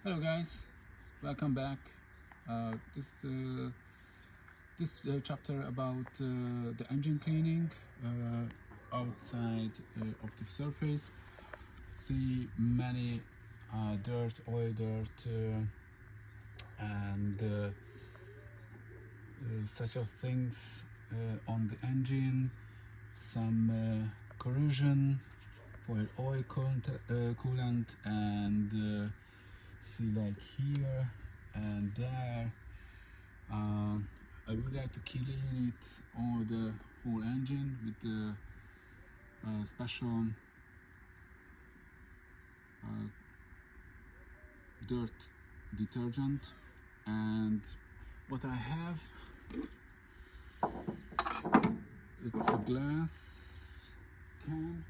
Hello guys, welcome back. This chapter about the engine cleaning outside of the surface. See many oil dirt, and such of things on the engine. Some corrosion for oil coolant, and see like here and there. I would like to clean it or the whole engine with the special dirt detergent. And what I have, it's a glass can,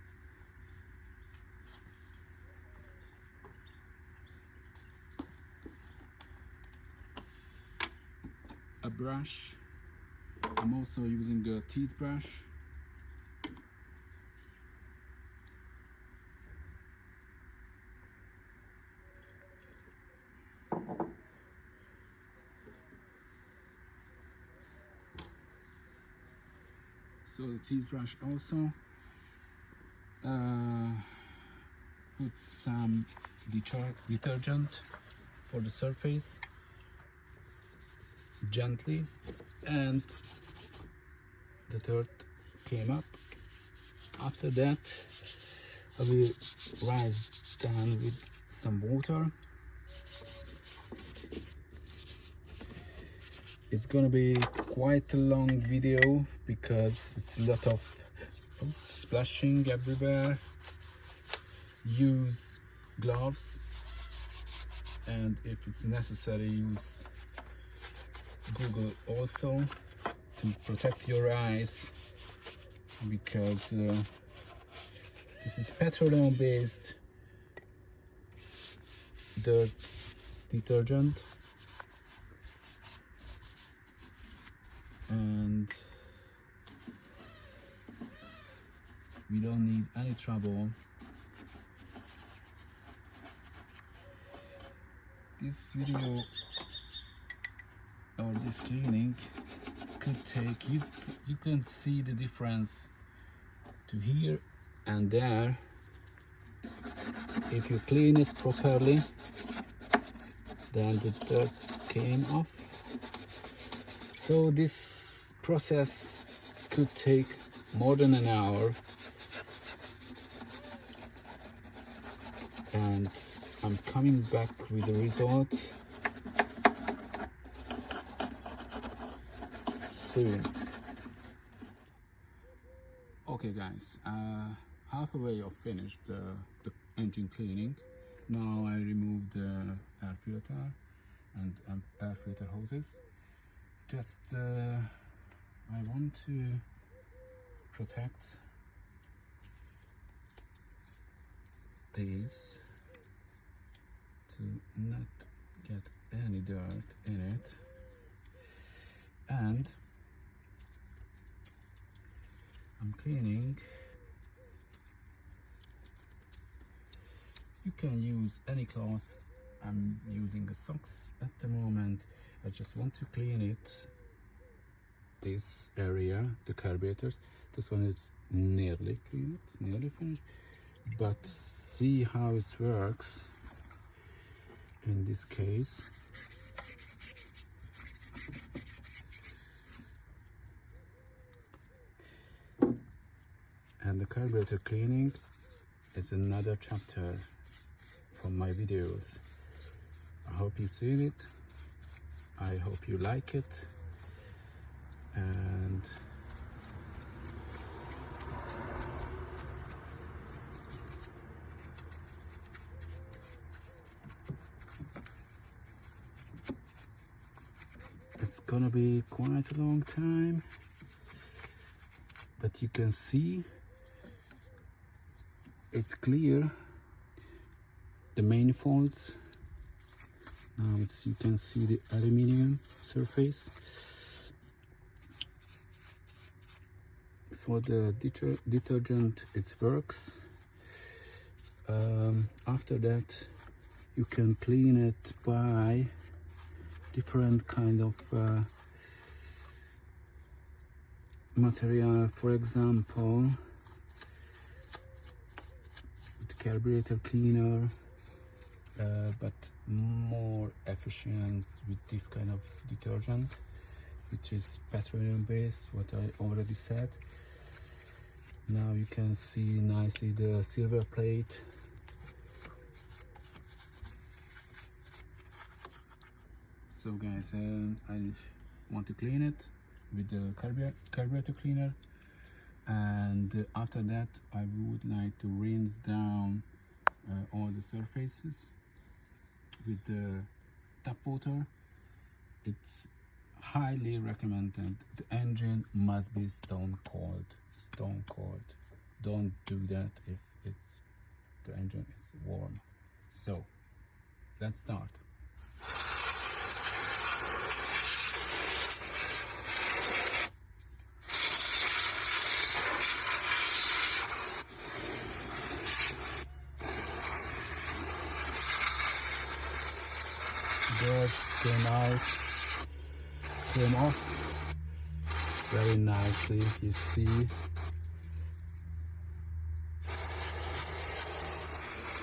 a brush. I'm also using a teeth brush, so the teeth brush also. Put some detergent for the surface gently, and the dirt came up. After that, I will rise down with some water. It's gonna be quite a long video because it's a lot of splashing everywhere. Use gloves, and if it's necessary, use Google also to protect your eyes, because this is petroleum based dirt detergent, and we don't need any trouble. This video or this cleaning could take, you can see the difference to here and there if you clean it properly. Then the dirt came off. So this process could take more than an hour, and I'm coming back with the result soon. Okay guys, halfway of finished the engine cleaning. Now I removed the air filter and air filter hoses. Just I want to protect these to not get any dirt in it, and I'm cleaning. You can use any cloth. I'm using a socks at the moment. I just want to clean it, this area, the carburetors. This one is nearly cleaned, nearly finished, but see how it works in this case. And the carburetor cleaning is another chapter from my videos. I hope you see it. I hope you like it. And it's gonna be quite a long time, but you can see it's clear, the manifolds. Now you can see the aluminium surface. So the detergent, it works. After that, you can clean it by different kind of material. For example, the carburetor cleaner, but more efficient with this kind of detergent, which is petroleum based, what I already said. Now you can see nicely the silver plate. So guys, I want to clean it with the carburetor cleaner, and after that I would like to rinse down all the surfaces with the tap water. It's highly recommended. The engine must be stone cold. Stone cold. Don't do that if the engine is warm. So let's start. Dirt came off very nicely, you see.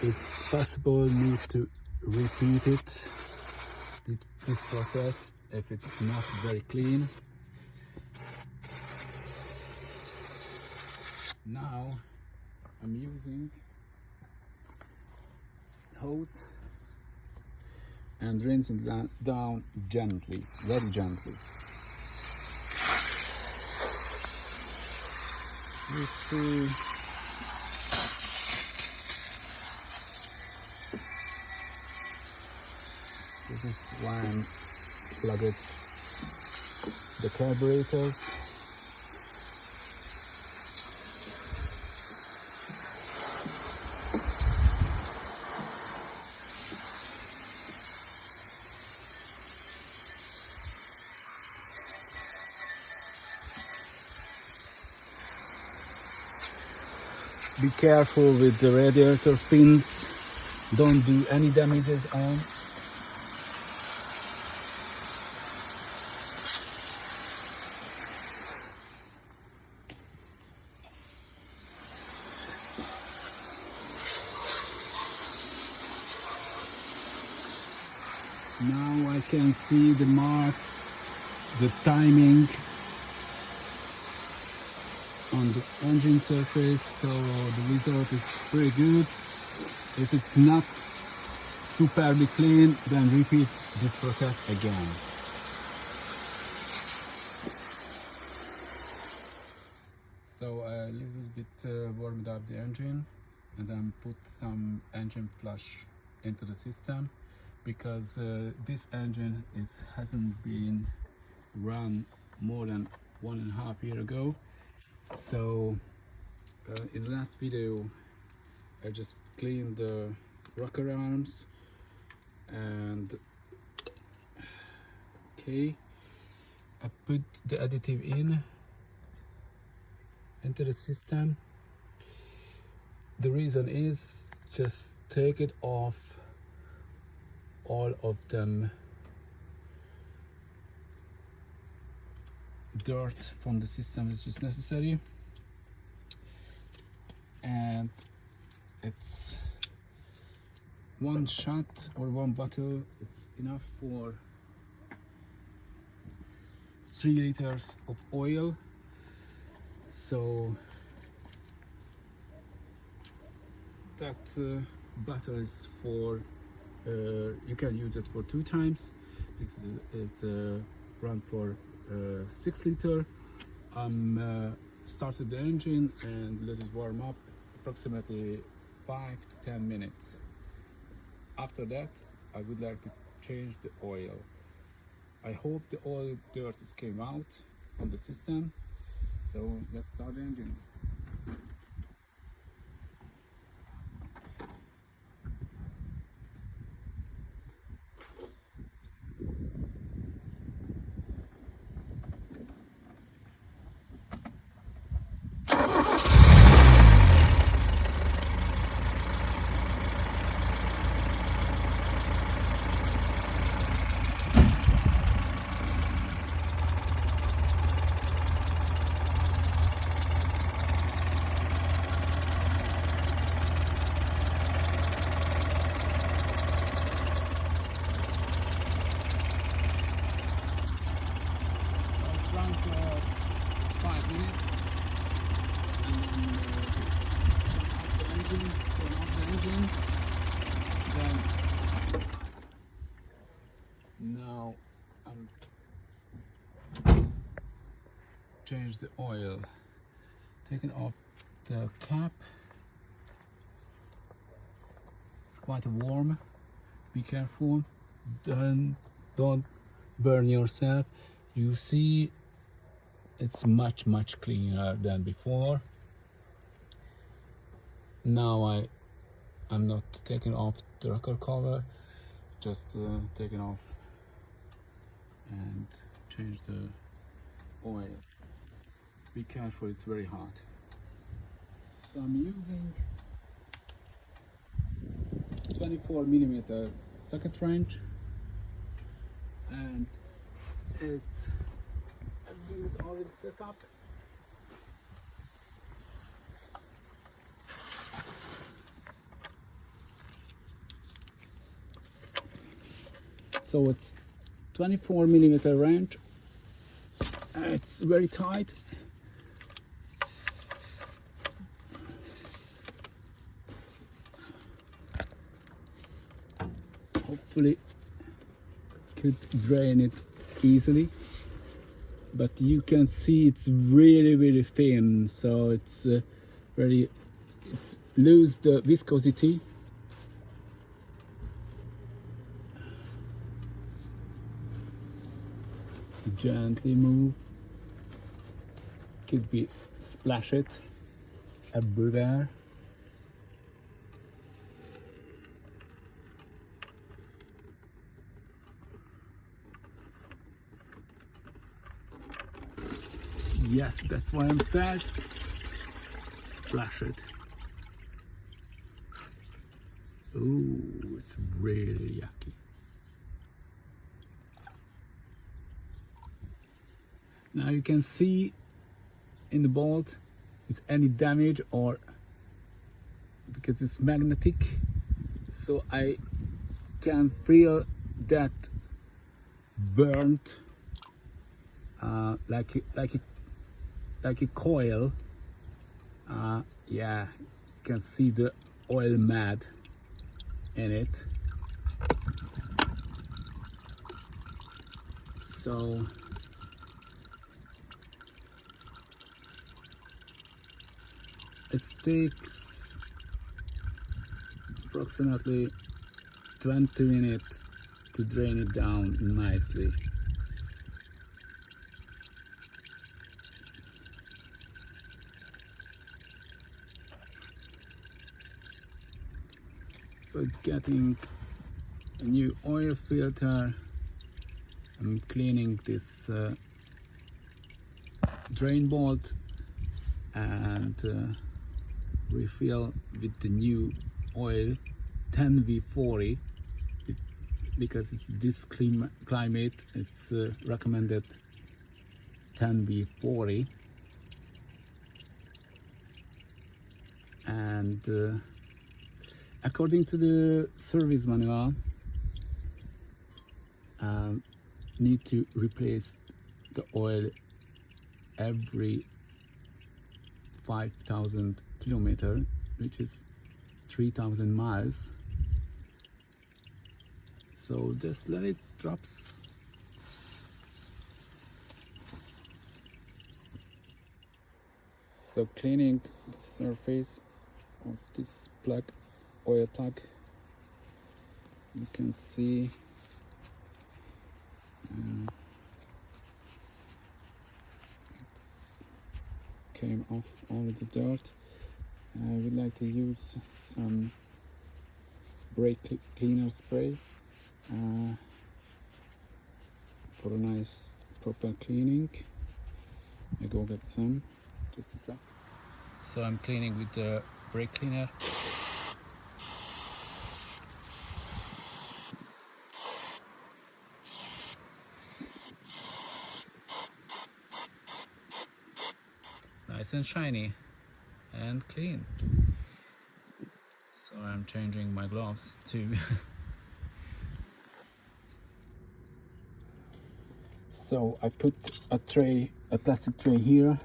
It's possible need to repeat this process if it's not very clean. Now I'm using hose and rinsing down gently, very gently. You see, this is when plugged the carburetors. Be careful with the radiator fins. Don't do any damages on. Now I can see the marks, the timing on the engine surface, so the result is pretty good. If it's not superbly clean, then repeat this process again. So a little bit warmed up the engine and then put some engine flush into the system, because this engine hasn't been run more than 1.5 years ago. So in the last video I just cleaned the rocker arms, and okay, I put the additive into the system. The reason is just take it off all of them dirt from the system is just necessary, and it's one shot or one bottle. It's enough for 3 liters of oil. So that bottle is for you can use it for 2 times because it's run for 6 liters. Started the engine and let it warm up approximately 5 to 10 minutes. After that, I would like to change the oil. I hope the oil dirt came out from the system. So let's start the engine. for 5 minutes, and then shut off the engine, turn off the engine. Then now change the oil, taking off the cap. It's quite warm, be careful, don't burn yourself. You see it's much cleaner than before. Now I'm not taking off the rocker cover, just taking off and change the oil. Be careful, it's very hot. So I'm using 24mm socket wrench, and everything is already set up. So it's 24mm wrench. It's very tight. Hopefully could drain it easily, but you can see it's really thin, so it's lose the viscosity. Gently move, could be splash it everywhere. Yes, that's why I'm sad. Splash it. Ooh, it's really yucky. Now you can see in the bolt is any damage, or because it's magnetic, so I can feel that burnt like a coil. Yeah, you can see the oil mad in it. So it takes approximately 20 minutes to drain it down nicely. So it's getting a new oil filter. I'm cleaning this drain bolt and refill with the new oil 10V40, because it's this climate, it's recommended 10V40. And according to the service manual, need to replace the oil every 5,000 kilometers, which is 3,000 miles. So just let it drops. So cleaning the surface of this plug, oil plug, you can see it's came off all of the dirt. I would like to use some brake cleaner spray for a nice proper cleaning. I go get some, just a sec. So I'm cleaning with the brake cleaner. Nice and shiny and clean. So I'm changing my gloves too. So I put a plastic tray here.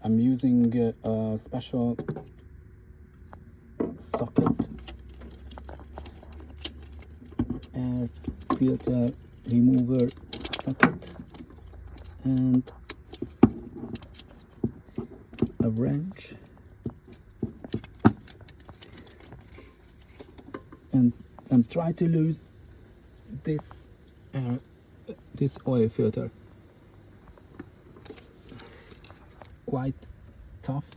I'm using a special socket, air filter remover socket, and a wrench, and try to lose this oil filter. Quite tough.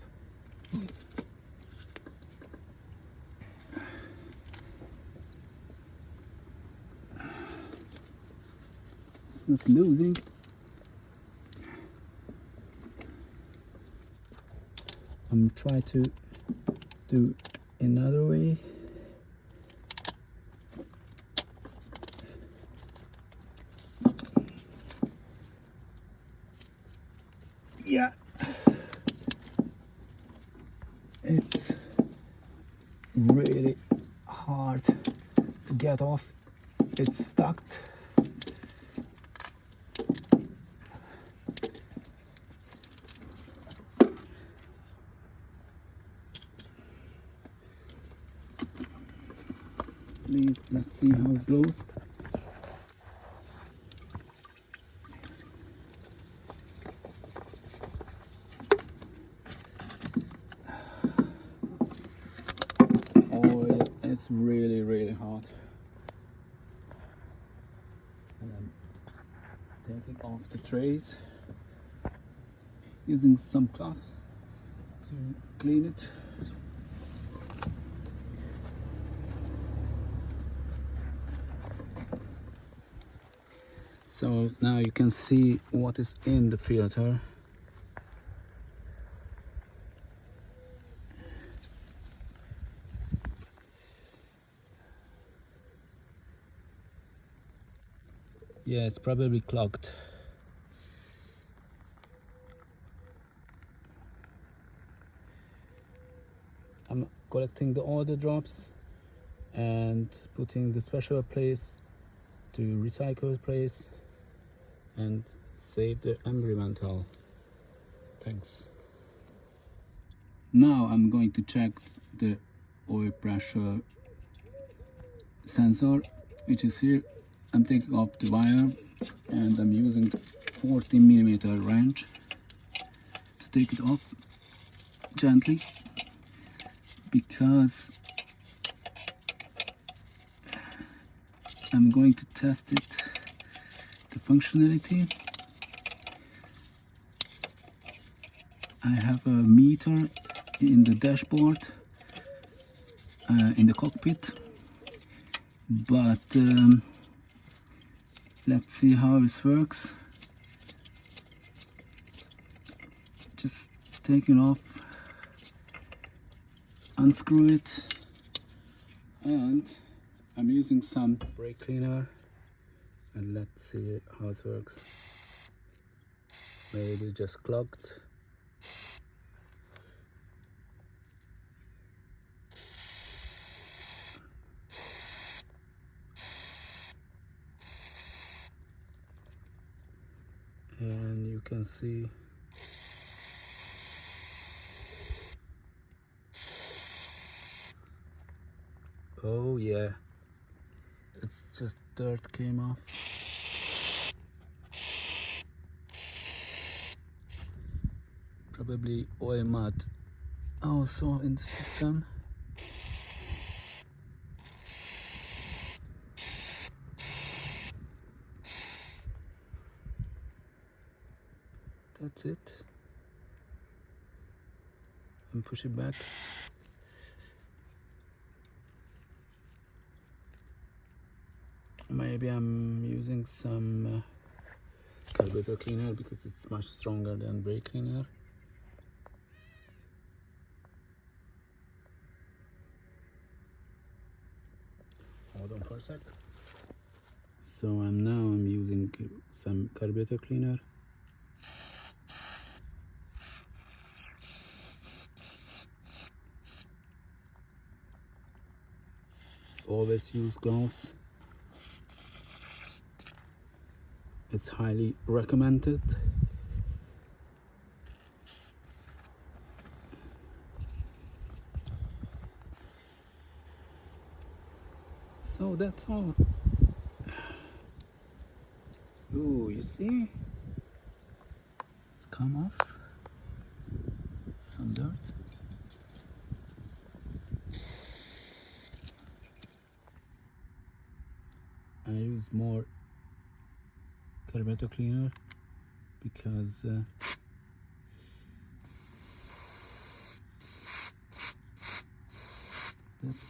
It's not losing. I'm trying to do another way. Yeah, it's really hard to get off. It's stuck. Please, let's see how it goes. Oil is really hot. And I'm taking off the trays, using some cloth to clean it. So now you can see what is in the filter. Yeah, it's probably clogged. I'm collecting all the drops and putting the special place to recycle place and save the environmental. Thanks. Now I'm going to check the oil pressure sensor, which is here. I'm taking off the wire and I'm using 14mm wrench to take it off gently, because I'm going to test it, the functionality. I have a meter in the dashboard, in the cockpit, but let's see how this works. Just take it off, unscrew it, and I'm using some brake cleaner, and let's see how it works. Maybe it just clogged. And you can see oh yeah, it's just dirt came off. Probably oil mud also in the system. That's it. And push it back. Maybe I'm using some carburetor cleaner because it's much stronger than brake cleaner. Hold on for a sec. So I'm using some carburetor cleaner. Always use gloves. It's highly recommended. So that's all. Oh, you see? It's come off some dirt. I use more carburetor cleaner because that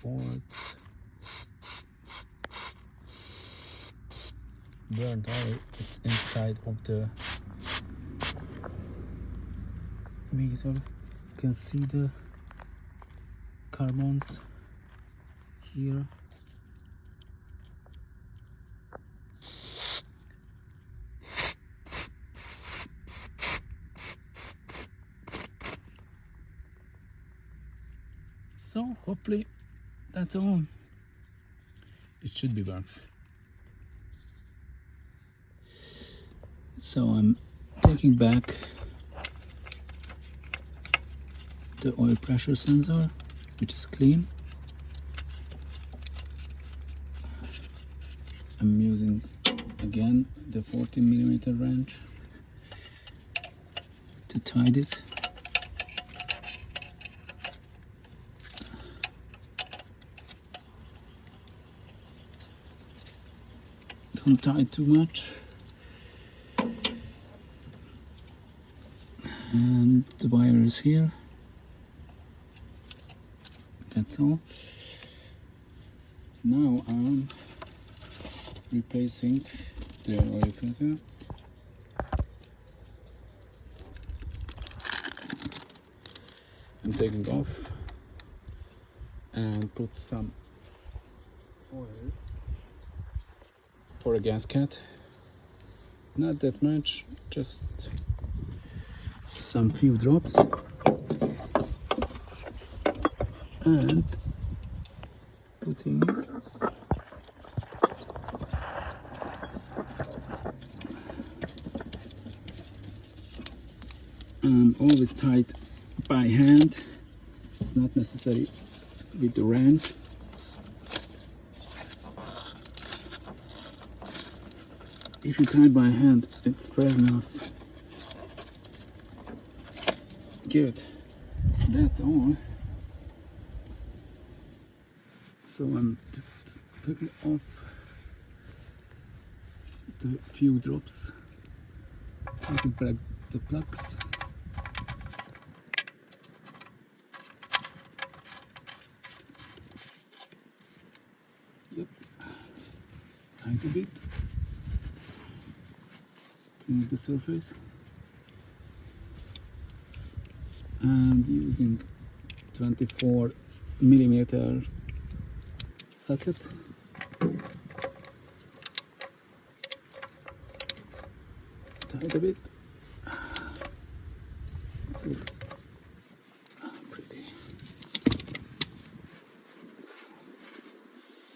oil burnt oil, it's inside of the meter. You can see the carbons here. So hopefully that's all. It should be works. So I'm taking back the oil pressure sensor, which is clean. I'm using again the 14mm wrench to tighten it. Don't tie it too much. And the wire is here. That's all. Now I'm replacing the oil filter. I'm taking off and put some oil for a gasket. Not that much, just some few drops. And putting always tied by hand. It's not necessary with the wrench. If you tie by hand, it's fair enough. Good. That's all. So I'm just taking off the few drops, taking back the plugs. Yep, tight a bit, clean the surface, and using 24mm socket. Tight a bit. It looks pretty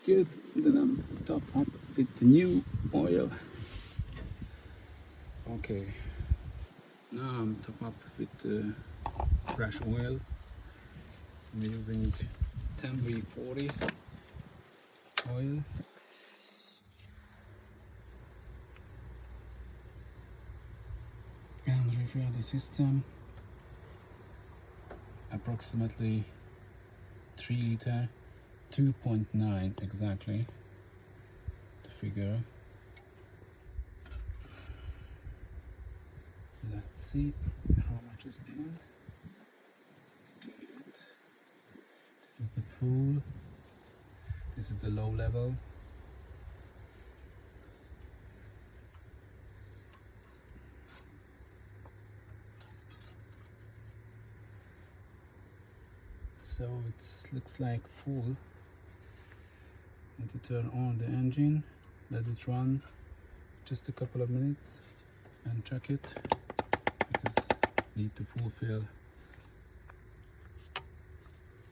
good. Then I'm top up with the new oil. Okay, now I'm top up with fresh oil. I'm using 10V40 oil. And refill the system. Approximately 3 liter, 2.9 exactly, the figure. Let's see how much is in. Good. This is the full, this is the low level. So it looks like full. Need to turn on the engine, let it run just a couple of minutes and check it, because need to fulfill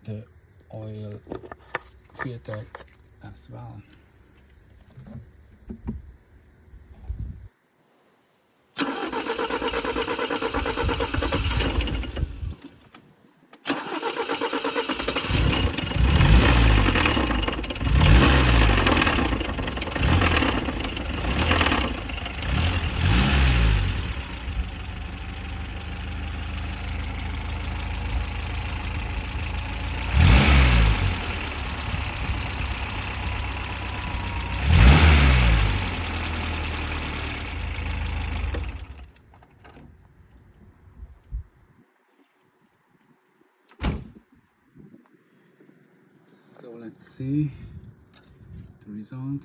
the oil filter as well. Let's see the result.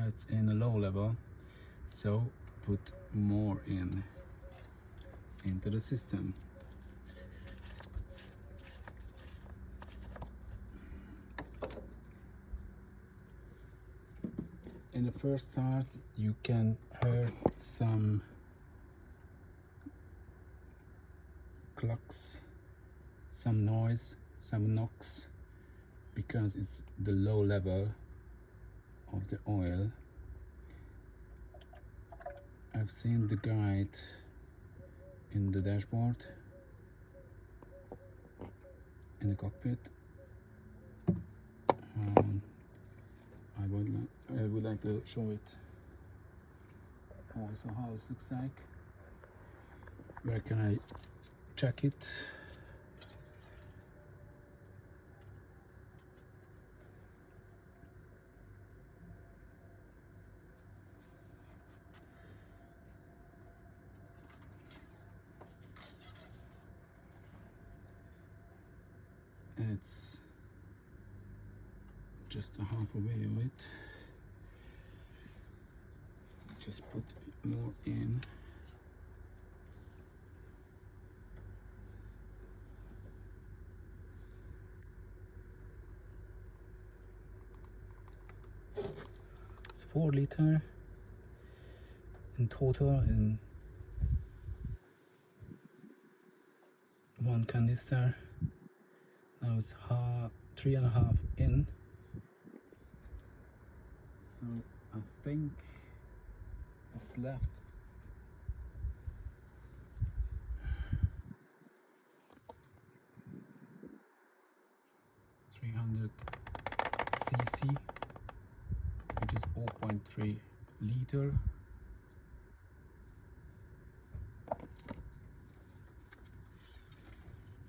It's in a low level, so put more into the system. In the first start you can hear some clocks, some noise, some knocks, because it's the low level of the oil. I've seen the guide in the dashboard, in the cockpit. I would like to show it also how it looks like. Where can I check it? It's just a half away of it. Just put more in. It's 4 liter in total in one canister. Now it's 3.5 in. So I think it's left 300 cc, which is 0.3 liter.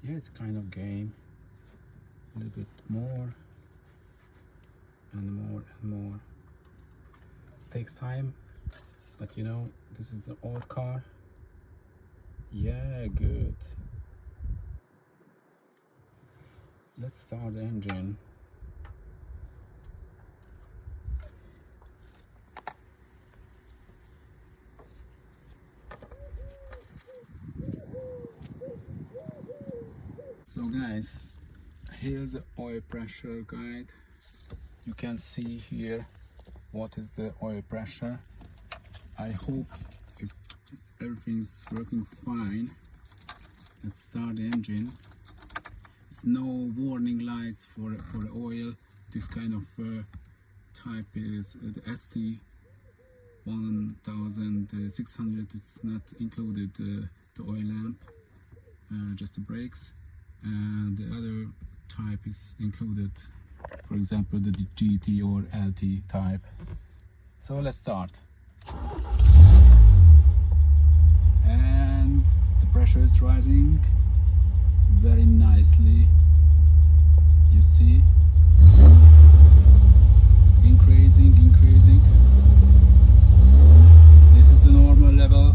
Yeah, it's kind of game. A little bit more and more and more. It takes time, but you know, this is the old car. Yeah, good. Let's start the engine. So guys, here's the oil pressure guide. You can see here what is the oil pressure. I hope everything's working fine. Let's start the engine. There's no warning lights for the oil. This kind of type is the ST1600. It's not included the oil lamp, just the brakes. And the other type is included, for example the GT or LT type. So let's start. And the pressure is rising very nicely. You see, increasing. This is the normal level.